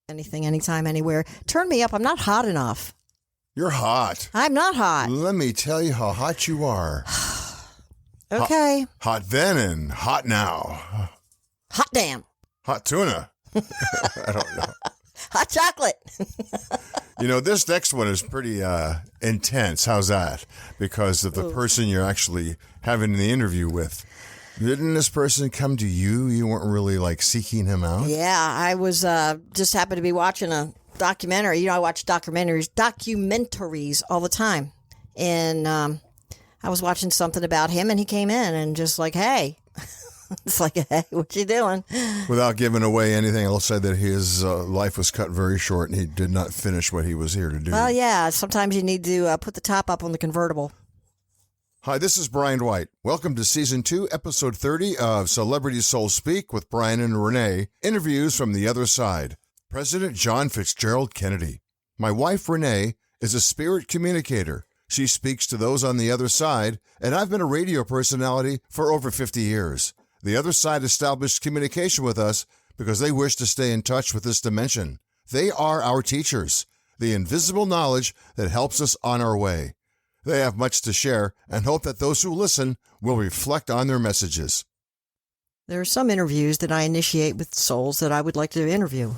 Anything, anytime, anywhere. Turn me up. I'm not hot enough. You're hot. I'm not hot. Let me tell you how hot you are. Okay. Hot then and hot now. Hot damn. Hot tuna. I don't know. Hot chocolate. You know, this next one is pretty intense. How's that? Because of the person you're actually having the interview with. Didn't this person come to you? You weren't really like seeking him out? Yeah, I was just happened to be watching a documentary. You know, I watch documentaries all the time. And I was watching something about him and he came in and just like, hey. It's like, hey, what you doing? Without giving away anything, I'll say that his life was cut very short and he did not finish what he was here to do. Well, yeah, sometimes you need to put the top up on the convertible. Hi, this is Brian White. Welcome to Season 2, Episode 30 of Celebrity Soul Speak with Brian and Renee. Interviews from the other side. President John Fitzgerald Kennedy. My wife, Renee, is a spirit communicator. She speaks to those on the other side, and I've been a radio personality for over 50 years. The other side established communication with us because they wish to stay in touch with this dimension. They are our teachers, the invisible knowledge that helps us on our way. They have much to share and hope that those who listen will reflect on their messages. There are some interviews that I initiate with souls that I would like to interview.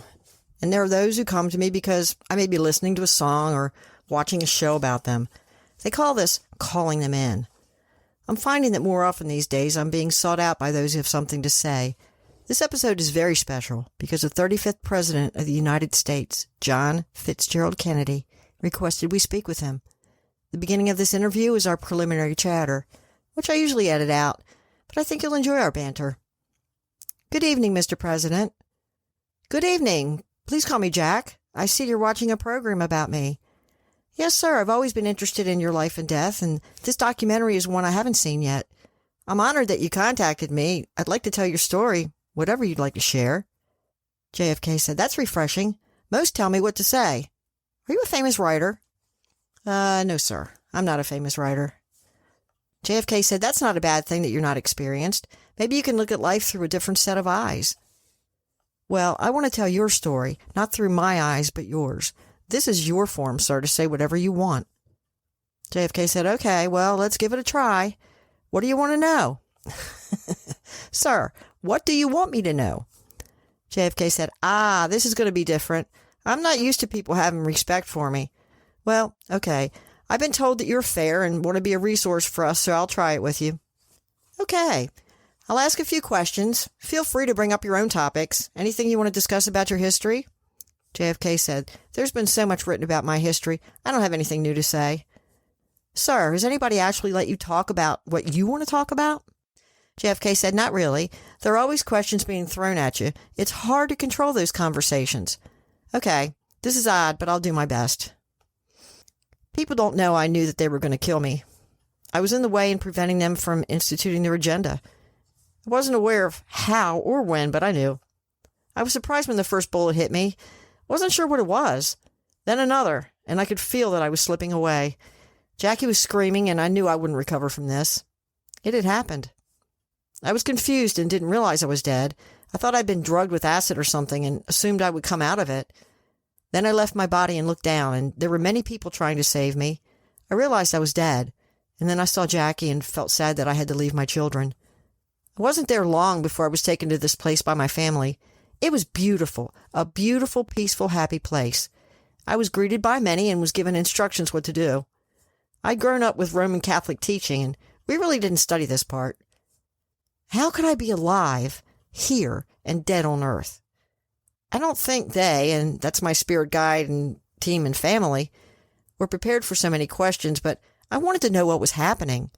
And there are those who come to me because I may be listening to a song or watching a show about them. They call this calling them in. I'm finding that more often these days I'm being sought out by those who have something to say. This episode is very special because the 35th President of the United States, John Fitzgerald Kennedy, requested we speak with him. The beginning of this interview is our preliminary chatter, which I usually edit out, but I think you'll enjoy our banter. Good evening, Mr. President. Good evening. Please call me Jack. I see you're watching a program about me. Yes, sir. I've always been interested in your life and death, and this documentary is one I haven't seen yet. I'm honored that you contacted me. I'd like to tell your story, whatever you'd like to share. JFK said, that's refreshing. Most tell me what to say. Are you a famous writer? No, sir. I'm not a famous writer. JFK said, that's not a bad thing that you're not experienced. Maybe you can look at life through a different set of eyes. Well, I want to tell your story, not through my eyes, but yours. This is your forum, sir, to say whatever you want. JFK said, okay, well, let's give it a try. What do you want to know? Sir, what do you want me to know? JFK said, this is going to be different. I'm not used to people having respect for me. Well, okay. I've been told that you're fair and want to be a resource for us, so I'll try it with you. Okay. I'll ask a few questions. Feel free to bring up your own topics. Anything you want to discuss about your history? JFK said, there's been so much written about my history, I don't have anything new to say. Sir, has anybody actually let you talk about what you want to talk about? JFK said, not really. There are always questions being thrown at you. It's hard to control those conversations. Okay, this is odd, but I'll do my best. People don't know I knew that they were going to kill me. I was in the way in preventing them from instituting their agenda. I wasn't aware of how or when, but I knew. I was surprised when the first bullet hit me. Wasn't sure what it was. Then another, and I could feel that I was slipping away. Jackie was screaming, and I knew I wouldn't recover from this. It had happened. I was confused and didn't realize I was dead. I thought I'd been drugged with acid or something and assumed I would come out of it. Then I left my body and looked down, and there were many people trying to save me. I realized I was dead, and then I saw Jackie and felt sad that I had to leave my children. I wasn't there long before I was taken to this place by my family. It was beautiful, a beautiful, peaceful, happy place. I was greeted by many and was given instructions what to do. I'd grown up with Roman Catholic teaching, and we really didn't study this part. How could I be alive, here, and dead on earth? I don't think they, and that's my spirit guide and team and family, were prepared for so many questions, but I wanted to know what was happening.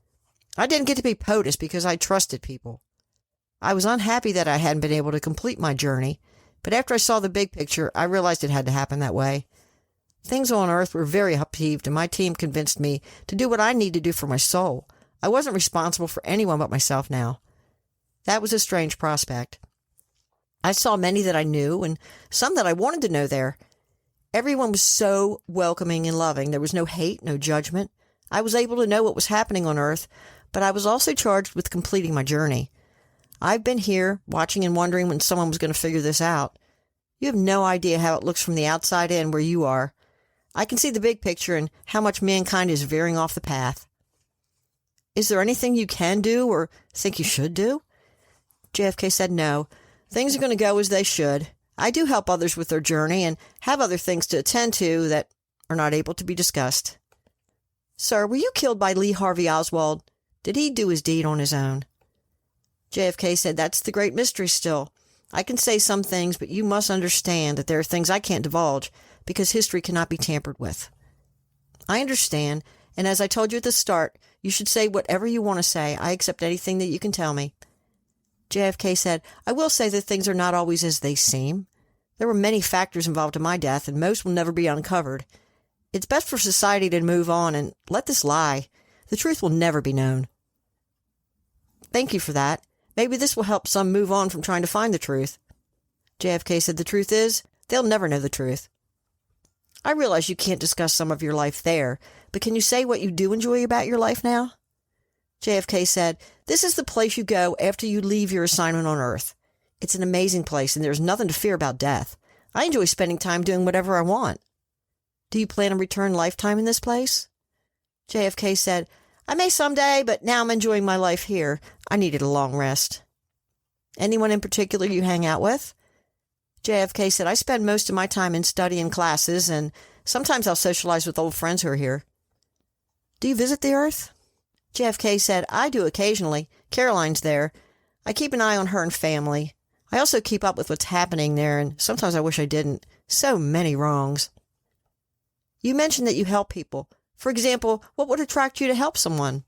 I didn't get to be POTUS because I trusted people. I was unhappy that I hadn't been able to complete my journey, but after I saw the big picture, I realized it had to happen that way. Things on earth were very upheaved, and my team convinced me to do what I need to do for my soul. I wasn't responsible for anyone but myself now. That was a strange prospect. I saw many that I knew and some that I wanted to know there. Everyone was so welcoming and loving. There was no hate, no judgment. I was able to know what was happening on earth, but I was also charged with completing my journey. I've been here watching and wondering when someone was going to figure this out. You have no idea how it looks from the outside in where you are. I can see the big picture and how much mankind is veering off the path. Is there anything you can do or think you should do? JFK said no. Things are going to go as they should. I do help others with their journey and have other things to attend to that are not able to be discussed. Sir, were you killed by Lee Harvey Oswald? Did he do his deed on his own? JFK said, that's the great mystery still. I can say some things, but you must understand that there are things I can't divulge because history cannot be tampered with. I understand, and as I told you at the start, you should say whatever you want to say. I accept anything that you can tell me. JFK said, I will say that things are not always as they seem. There were many factors involved in my death, and most will never be uncovered. It's best for society to move on and let this lie. The truth will never be known. Thank you for that. Maybe this will help some move on from trying to find the truth. JFK said, the truth is, they'll never know the truth. I realize you can't discuss some of your life there, but can you say what you do enjoy about your life now? JFK said, this is the place you go after you leave your assignment on Earth. It's an amazing place, and there's nothing to fear about death. I enjoy spending time doing whatever I want. Do you plan to return lifetime in this place? JFK said, I may someday, but now I'm enjoying my life here. I needed a long rest. Anyone in particular you hang out with? JFK said, I spend most of my time in study and classes, and sometimes I'll socialize with old friends who are here. Do you visit the Earth? JFK said, I do occasionally. Caroline's there. I keep an eye on her and family. I also keep up with what's happening there, and sometimes I wish I didn't. So many wrongs. You mentioned that you help people. For example, what would attract you to help someone?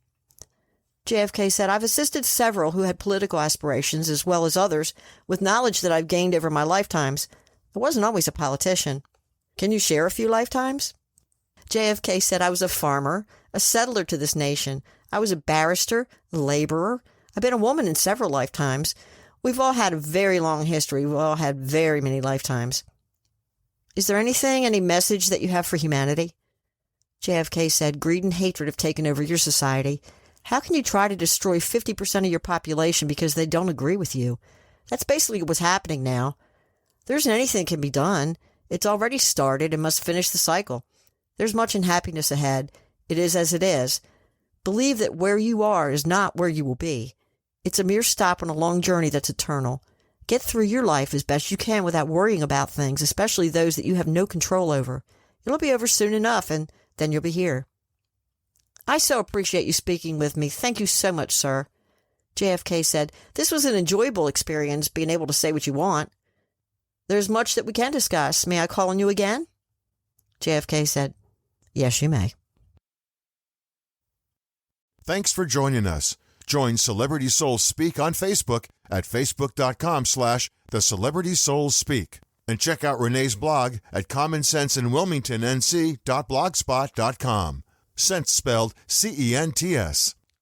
JFK said, I've assisted several who had political aspirations, as well as others, with knowledge that I've gained over my lifetimes. I wasn't always a politician. Can you share a few lifetimes? JFK said, I was a farmer, a settler to this nation. I was a barrister, a laborer. I've been a woman in several lifetimes. We've all had a very long history. We've all had very many lifetimes. Is there anything, any message that you have for humanity? JFK said, greed and hatred have taken over your society. How can you try to destroy 50% of your population because they don't agree with you? That's basically what's happening now. There isn't anything that can be done. It's already started and must finish the cycle. There's much unhappiness ahead. It is as it is. Believe that where you are is not where you will be. It's a mere stop on a long journey that's eternal. Get through your life as best you can without worrying about things, especially those that you have no control over. It'll be over soon enough, and then you'll be here. I so appreciate you speaking with me. Thank you so much, sir. JFK said, this was an enjoyable experience, being able to say what you want. There's much that we can discuss. May I call on you again? JFK said, yes, you may. Thanks for joining us. Join Celebrity Souls Speak on Facebook at facebook.com/The Celebrity Souls Speak. And check out Renee's blog at commonsenseinwilmingtonnc.blogspot.com. Sense spelled CENTS.